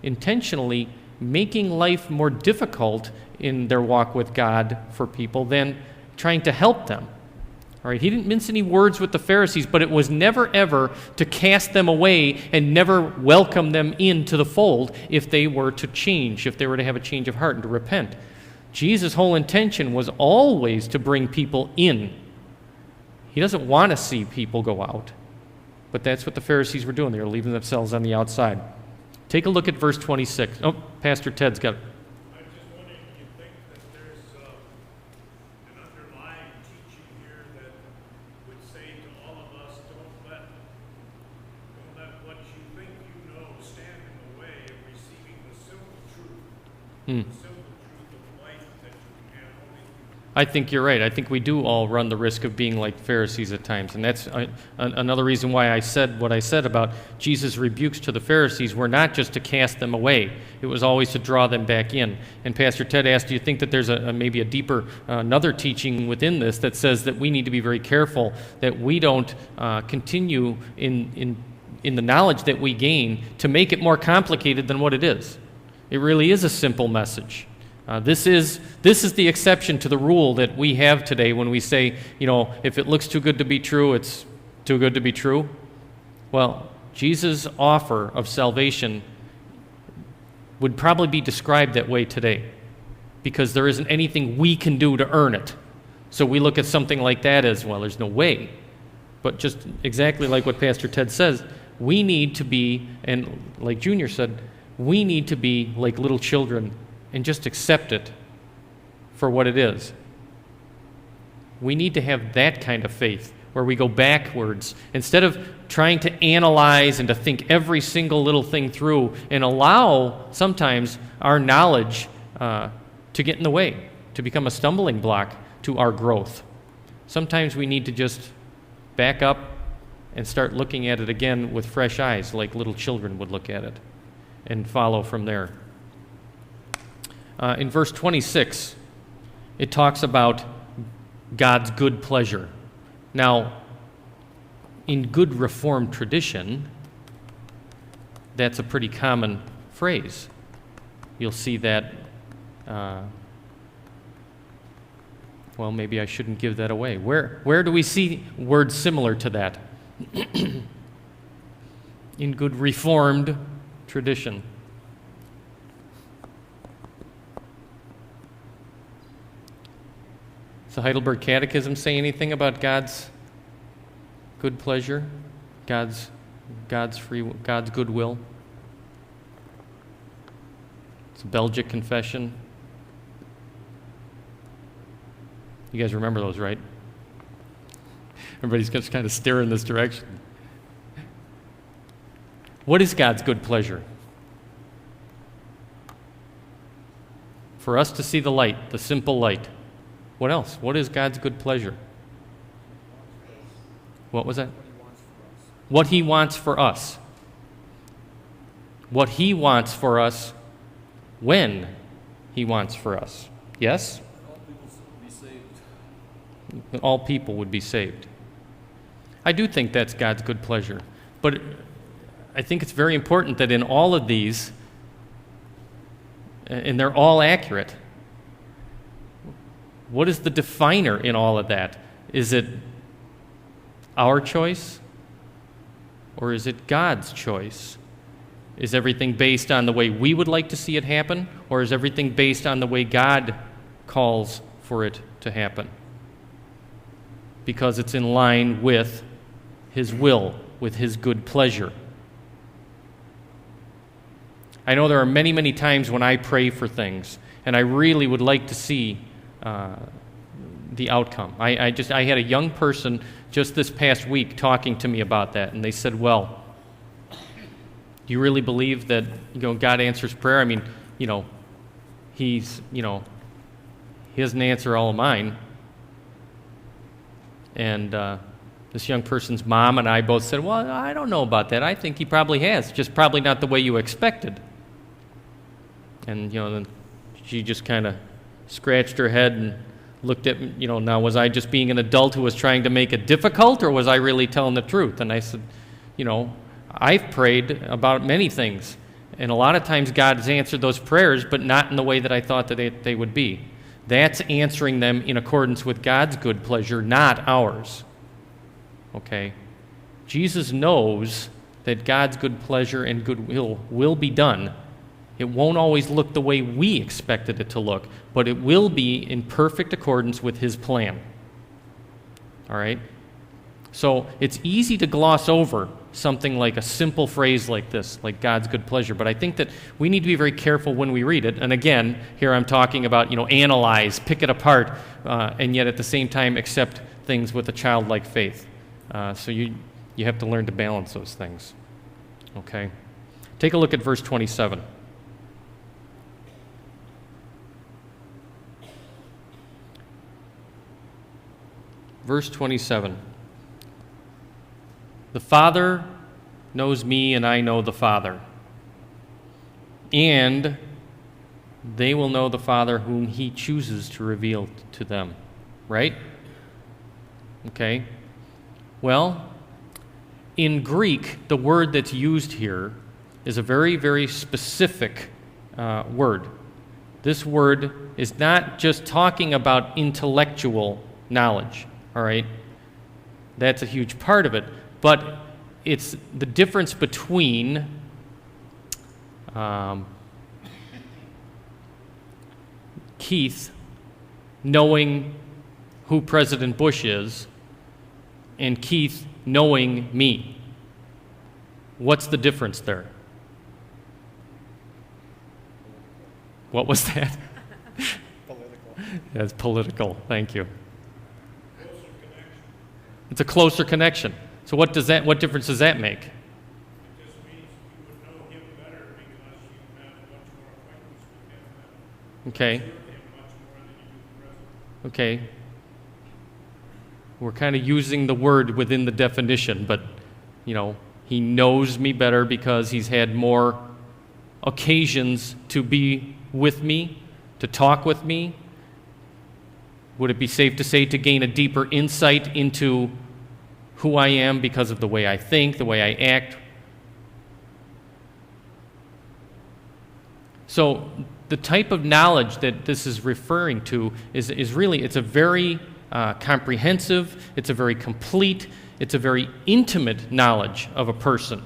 intentionally making life more difficult in their walk with God for people than trying to help them. All right, he didn't mince any words with the Pharisees, but it was never ever to cast them away and never welcome them into the fold if they were to change, if they were to have a change of heart and to repent. Jesus' whole intention was always to bring people in. He doesn't want to see people go out. But that's what the Pharisees were doing. They were leaving themselves on the outside. Take a look at verse 26. Oh, Pastor Ted's got it. I just wondering, do you think that there's an underlying teaching here that would say to all of us, don't let what you think you know stand in the way of receiving the simple truth, the simple truth of life that you can only. I think you're right. I think we do all run the risk of being like Pharisees at times. And that's another reason why I said what I said about Jesus' rebukes to the Pharisees were not just to cast them away. It was always to draw them back in. And Pastor Ted asked, do you think that there's maybe a deeper, another teaching within this that says that we need to be very careful that we don't continue in the knowledge that we gain to make it more complicated than what it is? It really is a simple message. This is the exception to the rule that we have today when we say, if it looks too good to be true, it's too good to be true. Well, Jesus' offer of salvation would probably be described that way today because there isn't anything we can do to earn it. So we look at something like that as, well, there's no way. But just exactly like what Pastor Ted says, we need to be, and like Junior said, we need to be like little children and just accept it for what it is. We need to have that kind of faith where we go backwards instead of trying to analyze and to think every single little thing through and allow sometimes our knowledge to get in the way, to become a stumbling block to our growth. Sometimes we need to just back up and start looking at it again with fresh eyes like little children would look at it and follow from there. In verse 26, it talks about God's good pleasure. Now, in good Reformed tradition, that's a pretty common phrase. You'll see that, well, maybe I shouldn't give that away. Where do we see words similar to that? In good Reformed tradition. Does the Heidelberg Catechism say anything about God's good pleasure, God's goodwill? It's a Belgic confession. You guys remember those, right? Everybody's just kind of staring this direction. What is God's good pleasure? For us to see the light, the simple light. What else? What is God's good pleasure? What was that? What He wants for us. What He wants for us when He wants for us. Yes? All people would be saved. I do think that's God's good pleasure. But I think it's very important that in all of these, and they're all accurate, what is the definer in all of that? Is it our choice? Or is it God's choice? Is everything based on the way we would like to see it happen? Or is everything based on the way God calls for it to happen? Because it's in line with His will, with His good pleasure. I know there are many, many times when I pray for things, and I really would like to see the outcome. I had a young person just this past week talking to me about that, and they said, well, do you really believe that God answers prayer? I mean, He doesn't answer all of mine. And this young person's mom and I both said, well, I don't know about that. I think He probably has, just probably not the way you expected. And, then she just kind of scratched her head and looked at me, now was I just being an adult who was trying to make it difficult, or was I really telling the truth? And I said, I've prayed about many things, And a lot of times God has answered those prayers, but not in the way that I thought that they would be. That's answering them in accordance with God's good pleasure, not ours. Okay? Jesus knows that God's good pleasure and good will be done. It won't always look the way we expected it to look, but it will be in perfect accordance with His plan. All right? So it's easy to gloss over something like a simple phrase like this, like God's good pleasure. But I think that we need to be very careful when we read it. And again, here I'm talking about, analyze, pick it apart, and yet at the same time accept things with a childlike faith. So you have to learn to balance those things. Okay? Take a look at verse 27. Verse 27. The Father knows me, and I know the Father. And they will know the Father whom He chooses to reveal to them. Right? Okay? Well, in Greek, the word that's used here is a very, very specific word. This word is not just talking about intellectual knowledge. All right? That's a huge part of it. But it's the difference between Keith knowing who President Bush is and Keith knowing me. What's the difference there? What was that? Political. That's political. Thank you. It's a closer connection. So what difference does that make? It just means you would know him better because you have much more acquaintance with him. Okay. Him much more than you do the president. Okay. We're kind of using the word within the definition, but, he knows me better because he's had more occasions to be with me, to talk with me. Would it be safe to say to gain a deeper insight into who I am because of the way I think, the way I act? So the type of knowledge that this is referring to is really, it's a very comprehensive, it's a very complete, it's a very intimate knowledge of a person.